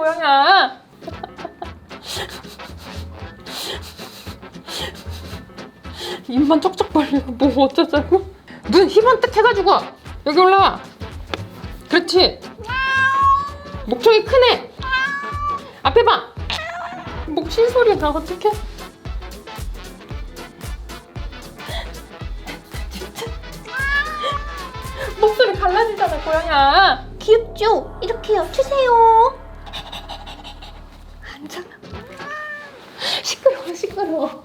고양아. 입만 쩍쩍 벌리고 뭐 어쩌자고? 눈 희번뜩 해가지고 여기 올라와. 그렇지. 목청이 크네. 앞에 봐. 목신 소리 나 어떡해. 진짜 목소리 갈라지잖아 고양아. 귀엽죠? 이렇게요. 주세요. 앉아. 시끄러워 시끄러워.